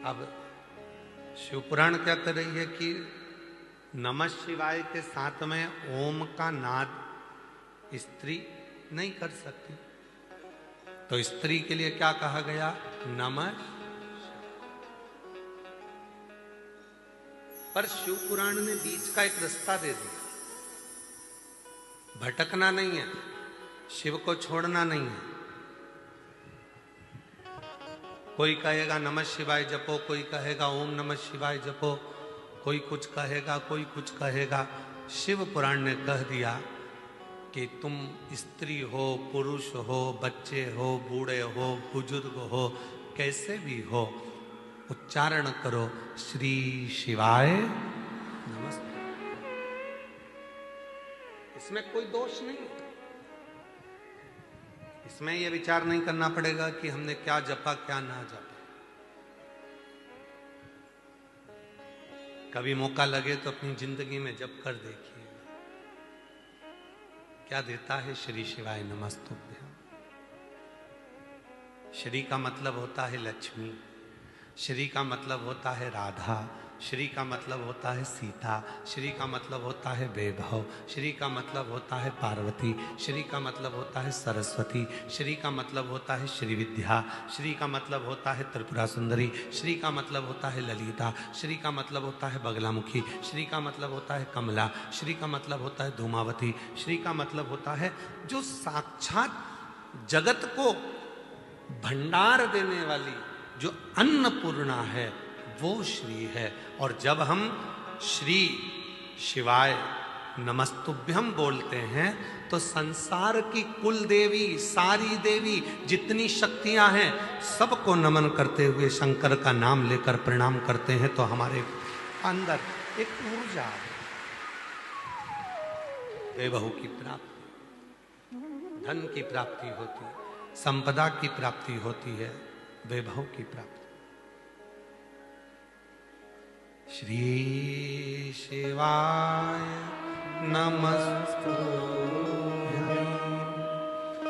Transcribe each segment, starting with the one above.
अब शिवपुराण क्या कर रही है कि नमः शिवाय के साथ में ओम का नाद स्त्री नहीं कर सकती, तो स्त्री के लिए क्या कहा गया? नमः। पर शिवपुराण ने बीच का एक रास्ता दे दिया, भटकना नहीं है, शिव को छोड़ना नहीं है। कोई कहेगा नमः शिवाय जपो, कोई कहेगा ओम नमः शिवाय जपो, कोई कुछ कहेगा, कोई कुछ कहेगा। शिव पुराण ने कह दिया कि तुम स्त्री हो, पुरुष हो, बच्चे हो, बूढ़े हो, बुजुर्ग हो, कैसे भी हो, उच्चारण करो श्री शिवाय नमस्ते। इसमें कोई दोष नहीं, इसमें यह विचार नहीं करना पड़ेगा कि हमने क्या जपा क्या ना जपा। कभी मौका लगे तो अपनी जिंदगी में जप कर देखिए, क्या देता है श्री शिवाय नमस्तुभ्यं। श्री का मतलब होता है लक्ष्मी, श्री का मतलब होता है राधा, श्री का मतलब होता है सीता, श्री का मतलब होता है वैभव, श्री का मतलब होता है पार्वती, श्री का मतलब होता है सरस्वती, श्री का मतलब होता है श्री विद्या, श्री का मतलब होता है त्रिपुरा सुंदरी, श्री का मतलब होता है ललिता, श्री का मतलब होता है बगलामुखी, श्री का मतलब होता है कमला, श्री का मतलब होता है धूमावती, श्री का मतलब होता है जो साक्षात जगत को भंडार देने वाली जो अन्नपूर्णा है, वो श्री है। और जब हम श्री शिवाय नमस्तुभ्यं बोलते हैं तो संसार की कुल देवी, सारी देवी, जितनी शक्तियां हैं, सबको नमन करते हुए शंकर का नाम लेकर प्रणाम करते हैं, तो हमारे अंदर एक ऊर्जा, वैभव की प्राप्ति, धन की प्राप्ति होती है, संपदा की प्राप्ति होती है, वैभव की प्राप्ति। श्री शिवाय नमस्तुभ्यं,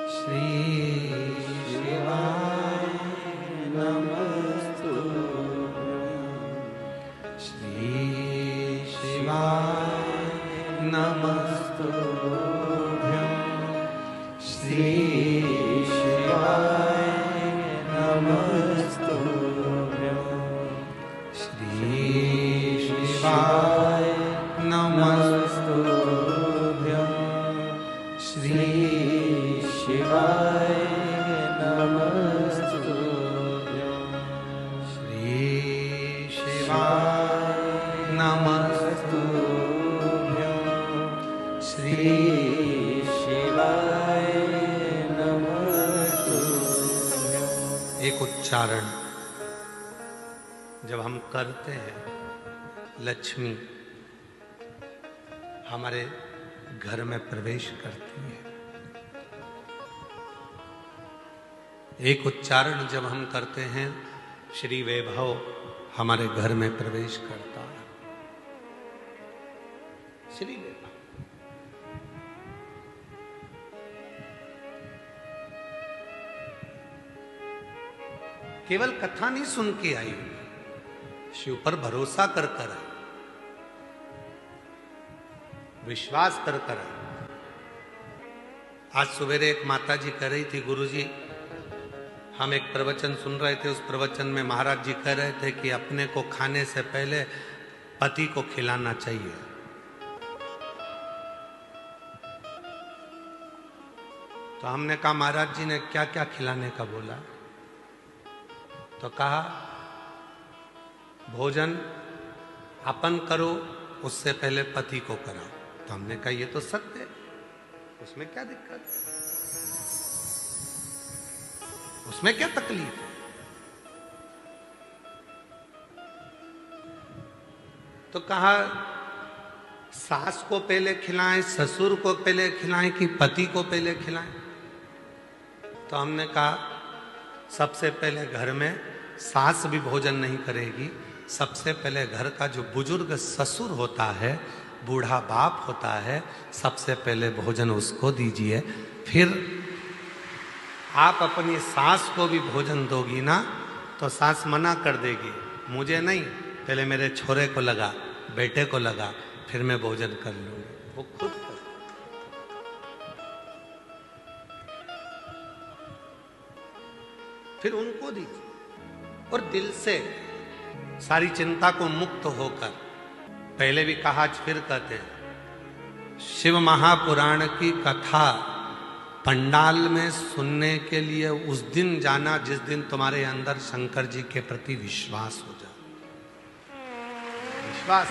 श्री शिवाय नमस्तुभ्यं, श्री शिवाय नमस्तुभ्यं, श्री शिवाय नमस्तुभ्यं, श्री शिवाय नमस्तुभ्यं, श्री शिवाय नमस्तुभ्यं, श्री शिवाय नमस्तुभ्यं, श्री शिवाय नमस्तुभ्यं। एक उच्चारण जब हम करते हैं, लक्ष्मी हमारे घर में प्रवेश करती है। एक उच्चारण जब हम करते हैं, श्री वैभव हमारे घर में प्रवेश करता है। श्री वैभव केवल कथा नहीं सुन के आई, शिव पर भरोसा कर कर, विश्वास कर कर। आज सवेरे एक माता जी कह रही थी, गुरुजी हम एक प्रवचन सुन रहे थे, उस प्रवचन में महाराज जी कह रहे थे कि अपने को खाने से पहले पति को खिलाना चाहिए। तो हमने कहा महाराज जी ने क्या क्या खिलाने का बोला? तो कहा भोजन अपन करो, उससे पहले पति को कराओ। तो हमने कहा ये तो सत्य है, उसमें क्या दिक्कत, उसमें क्या तकलीफ है? तो कहा सास को पहले खिलाएं, ससुर को पहले खिलाएं कि पति को पहले खिलाएं? तो हमने कहा सबसे पहले घर में सास भी भोजन नहीं करेगी, सबसे पहले घर का जो बुजुर्ग ससुर होता है, बूढ़ा बाप होता है, सबसे पहले भोजन उसको दीजिए। फिर आप अपनी सास को भी भोजन दोगी ना, तो सास मना कर देगी, मुझे नहीं, पहले मेरे छोरे को लगा, बेटे को लगा, फिर मैं भोजन कर लूंगी। वो खुद कर। फिर उनको दीजिए और दिल से सारी चिंता को मुक्त होकर, पहले भी कहा आज फिर कहते हैं, शिव महापुराण की कथा पंडाल में सुनने के लिए उस दिन जाना जिस दिन तुम्हारे अंदर शंकर जी के प्रति विश्वास हो जाए। विश्वास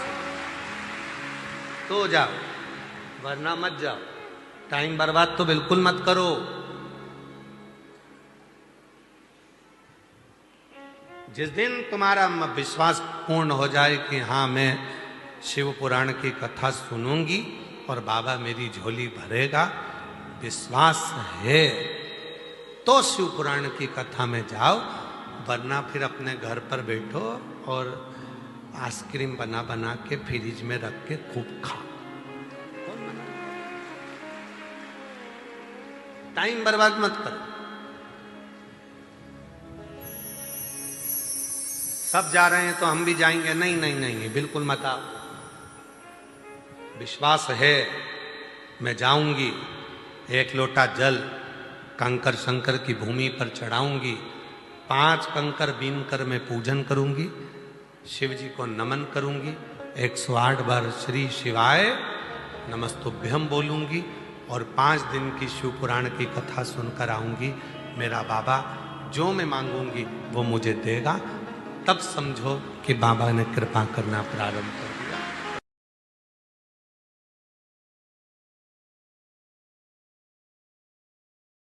तो जाओ, वरना मत जाओ। टाइम बर्बाद तो बिल्कुल मत करो। जिस दिन तुम्हारा विश्वास पूर्ण हो जाए कि हाँ मैं शिव पुराण की कथा सुनूंगी और बाबा मेरी झोली भरेगा, विश्वास है तो शिव पुराण की कथा में जाओ, वरना फिर अपने घर पर बैठो और आइसक्रीम बना बना के फ्रिज में रख के खूब खाओ। टाइम बर्बाद मत करो। सब जा रहे हैं तो हम भी जाएंगे, नहीं नहीं नहीं, बिल्कुल मत आओ। विश्वास है मैं जाऊंगी, एक लोटा जल कंकर शंकर की भूमि पर चढ़ाऊंगी, 5 कंकर बीन कर मैं पूजन करूंगी, शिव जी को नमन करूंगी, 108 बार श्री शिवाय नमस्तुभ्यम बोलूंगी और 5 दिन की शिव पुराण की कथा सुनकर आऊंगी। मेरा बाबा जो मैं मांगूंगी वो मुझे देगा। तब समझो कि बाबा ने कृपा करना प्रारंभ कर